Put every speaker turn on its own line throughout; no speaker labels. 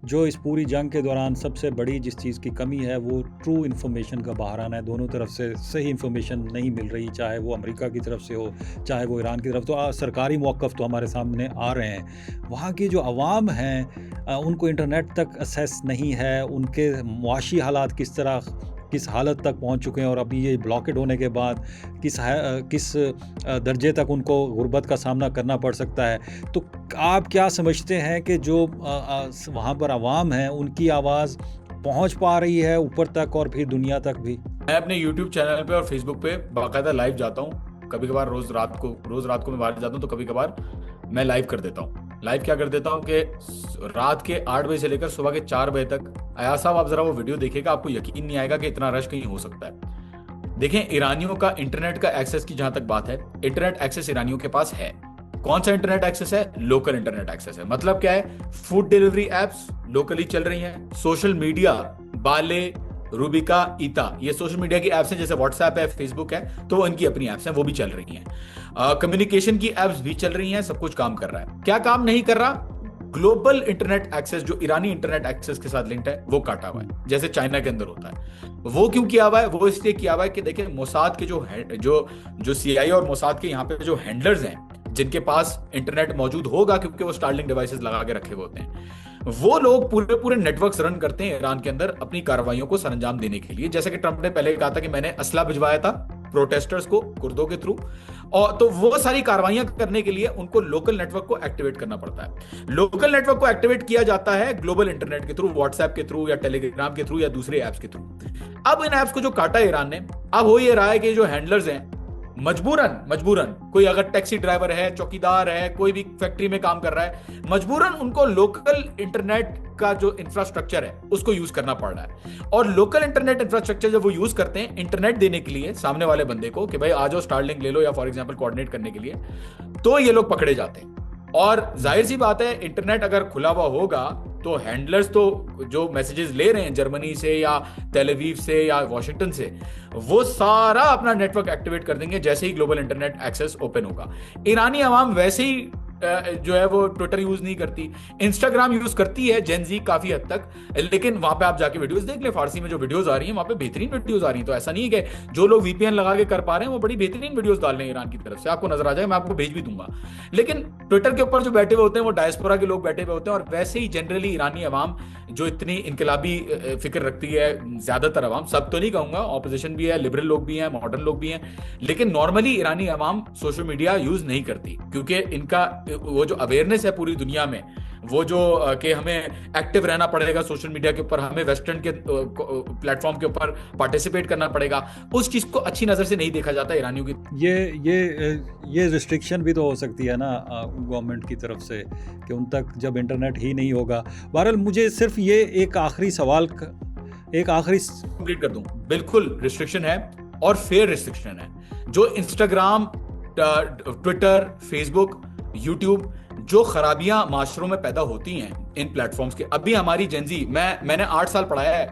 जो इस पूरी जंग के दौरान सबसे बड़ी जिस चीज़ की कमी है वो ट्रू इन्फॉर्मेशन का बाहर आना है। दोनों तरफ से सही इन्फॉर्मेशन नहीं मिल रही, चाहे वो अमेरिका की तरफ से हो, चाहे वो ईरान की तरफ। तो सरकारी मौक़िफ़ तो हमारे सामने आ रहे हैं। वहाँ की जो अवाम हैं उनको इंटरनेट तक एक्सेस नहीं है, उनके मुआशी हालात किस हालत तक पहुँच चुके हैं, और अभी ये ब्लॉकेड होने के बाद किस दर्जे तक उनको गुर्बत का सामना करना पड़ सकता है। तो आप क्या समझते हैं कि जो वहाँ पर अवाम है उनकी आवाज़ पहुँच पा रही है ऊपर तक और फिर दुनिया तक भी?
मैं अपने YouTube चैनल पे और Facebook पे बाकायदा लाइव जाता हूँ। कभी कभार रोज रात को मैं बाहर जाता हूँ, तो कभी कभार मैं लाइव कर देता हूँ। लाइव क्या कर देता हूँ कि रात के 8 बजे से लेकर सुबह के 4 बजे तक, अयाज साहब आप जरा वो वीडियो देखिएगा, आपको यकीन नहीं आएगा कि इतना रश कहीं हो सकता है। देखें, ईरानियों का इंटरनेट का एक्सेस की जहां तक बात है, इंटरनेट एक्सेस ईरानियों के पास है। कौन सा इंटरनेट एक्सेस है? लोकल इंटरनेट एक्सेस है। मतलब क्या है? फूड डिलीवरी एप्स लोकली चल रही हैं। सोशल मीडिया, बाले, रूबिका, ईता, ये सोशल मीडिया की एप्स हैं, जैसे व्हाट्सएप है, फेसबुक है, तो वो इनकी अपनी एप्स हैं, वो भी चल रही हैं। कम्युनिकेशन की एप्स भी चल रही हैं, सब कुछ काम कर रहा है। क्या काम नहीं कर रहा? ग्लोबल इंटरनेट एक्सेस जो ईरानी इंटरनेट एक्सेस के साथ लिंक्ड है, वो काटा हुआ है, जैसे चाइना के अंदर होता है। वो क्यों किया हुआ है? वो इसलिए किया हुआ है कि देखिए, मोसाद के जो सीआई और मोसाद के यहाँ पे जो हैंडलर्स हैं, जिनके पास इंटरनेट मौजूद होगा, क्योंकि वो स्टारलिंक डिवाइसेस लगा के रखे हुए होते हैं, वो लोग पूरे पूरे नेटवर्क्स रन करते हैं ईरान के अंदर अपनी कार्रवाइयों को सरंजाम देने के लिए। जैसे कि ट्रंप ने पहले कहा था कि मैंने असला भिजवाया था प्रोटेस्टर्स को कुर्दों के थ्रू, और तो वो सारी कार्रवाइयां करने के लिए उनको लोकल नेटवर्क को एक्टिवेट करना पड़ता है। लोकल नेटवर्क को एक्टिवेट किया जाता है ग्लोबल इंटरनेट के थ्रू, व्हाट्सएप के थ्रू या टेलीग्राम के थ्रू या दूसरे ऐप्स के थ्रू। अब इन ऐप्स को जो काटा ईरान ने, अब हो ये रहा है कि जो हैंडलर्स हैं, मजबूरन कोई अगर टैक्सी ड्राइवर है, चौकीदार है, कोई भी फैक्ट्री में काम कर रहा है, मजबूरन उनको लोकल इंटरनेट का जो इंफ्रास्ट्रक्चर है उसको यूज करना पड़ रहा है। और लोकल इंटरनेट इंफ्रास्ट्रक्चर जब वो यूज करते हैं इंटरनेट देने के लिए सामने वाले बंदे को कि भाई आ जाओ स्टारलिंक ले लो, या फॉर एग्जांपल कोऑर्डिनेट करने के लिए, तो ये लोग पकड़े जाते हैं। और जाहिर सी बात है, इंटरनेट अगर खुला हुआ होगा तो हैंडलर्स तो जो मैसेजेस ले रहे हैं जर्मनी से या तेल अवीव से या वॉशिंगटन से, वो सारा अपना नेटवर्क एक्टिवेट कर देंगे जैसे ही ग्लोबल इंटरनेट एक्सेस ओपन होगा। ईरानी आवाम वैसे ही जो है वो ट्विटर यूज नहीं करती, इंस्टाग्राम यूज करती है जेनजी काफी हद तक, लेकिन वहां पे आप जाके वीडियोस देख ले, फारसी में जो वीडियोस आ रही हैं वहां पे बेहतरीन वीडियोस आ रही हैं। तो ऐसा नहीं है कि जो लोग वीपीएन लगा के कर पा रहे हैं वो बड़ी बेहतरीन वीडियोस डाल रहे हैं ईरान की तरफ से, आपको नजर आ जाएगा, मैं आपको भेज भी दूंगा। लेकिन ट्विटर के ऊपर जो बैठे हुए होते हैं वो डायस्पोरा के लोग बैठे हुए होते हैं, और वैसे ही जनरली ईरानी अवाम जो इतनी इनकलाबी फिक्र रखती है, ज्यादातर अवाम, सब तो नहीं कहूंगा, ऑपोजिशन भी है, लिबरल लोग भी हैं, मॉडर्न लोग भी हैं, लेकिन नॉर्मली ईरानी अवाम सोशल मीडिया यूज नहीं करती, क्योंकि इनका वो जो अवेयरनेस है पूरी दुनिया में, वो जो कि हमें एक्टिव रहना पड़ेगा सोशल मीडिया के ऊपर, हमें वेस्टर्न के प्लेटफॉर्म के ऊपर पार्टिसिपेट करना पड़ेगा, उस चीज को अच्छी नजर से नहीं देखा जाता ईरानियों की।
ये रिस्ट्रिक्शन भी तो हो सकती है ना गवर्नमेंट की तरफ से कि उन तक जब इंटरनेट ही नहीं होगा। बहरहाल मुझे सिर्फ ये एक आखिरी
कंप्लीट कर दूं, बिल्कुल रिस्ट्रिक्शन है और फेयर रिस्ट्रिक्शन है। जो इंस्टाग्राम, ट्विटर, फेसबुक, यूट्यूब, जो खराबियां माशरों में पैदा होती हैं इन प्लेटफॉर्म्स के, अभी हमारी जेंजी, मैंने 8 साल पढ़ाया है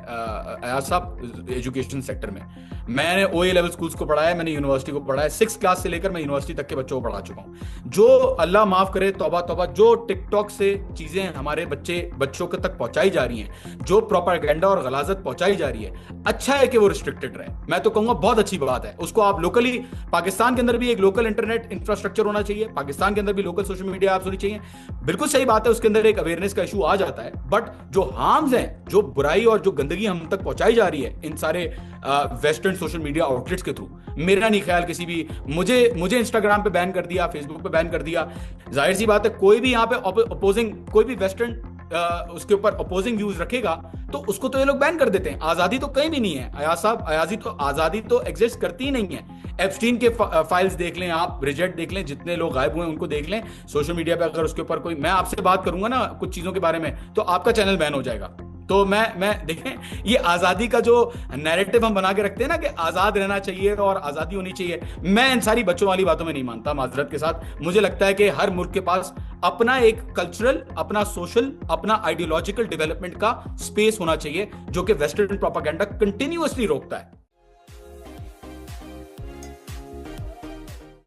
अयाज साहब एजुकेशन सेक्टर में, मैंने ओए लेवल स्कूल्स को पढ़ाया है, मैंने यूनिवर्सिटी को पढ़ाया है, 6 क्लास से लेकर मैं यूनिवर्सिटी तक के बच्चों को पढ़ा चुका हूं। जो अल्लाह माफ करे, तौबा तौबा, जो टिकटॉक से चीजें हमारे बच्चों के तक पहुंचाई जा रही हैं, जो प्रोपेगेंडा और गलाजत पहुंचाई जा रही है, अच्छा है कि वो रिस्ट्रिक्टेड रहे। मैं तो कहूंगा बहुत अच्छी बात है। उसको आप लोकली, पाकिस्तान के अंदर भी एक लोकल इंटरनेट इंफ्रास्ट्रक्चर होना चाहिए, पाकिस्तान के अंदर भी लोकल सोशल मीडिया ऐप्स होनी चाहिए, बिल्कुल सही बात है, उसके अंदर एक अवेयरनेस का इशू आ जाता है। बट जो हार्म्स हैं, जो बुराई और जो गंदगी हम तक पहुंचाई जा रही है इन सारे वेस्टर्न सोशल मीडिया आउटलेट्स के थ्रू, मेरा नहीं ख्याल किसी भी, मुझे इंस्टाग्राम पे बैन कर दिया, फेसबुक पे बैन कर दिया, जाहिर सी बात है कोई भी यहाँ पे अपोजिंग, कोई भी वेस्टर्न उसके ऊपर अपोजिंग व्यूज रखेगा तो उसको तो ये लोग बैन कर देते हैं। आजादी तो कहीं भी नहीं है अयाज साहब, आजादी तो एग्जिस्ट करती ही नहीं है। एप्स्टीन के फाइल्स देख लें आप, रिजेक्ट देख लें, जितने लोग गायब हुए उनको देख लें सोशल मीडिया पे, अगर उसके ऊपर कोई, मैं आपसे बात करूंगा ना कुछ चीजों के बारे में तो आपका चैनल बैन हो जाएगा। तो मैं देखें, ये आजादी का जो नैरेटिव हम बना के रखते हैं ना कि आजाद रहना चाहिए और आजादी होनी चाहिए, मैं इन सारी बच्चों वाली बातों में नहीं मानता माजरत के साथ। मुझे लगता है कि हर मुल्क के पास अपना एक कल्चरल, अपना सोशल, अपना आइडियोलॉजिकल डेवलपमेंट का स्पेस होना चाहिए, जो कि वेस्टर्न प्रोपेगेंडा कंटिन्यूअसली रोकता है।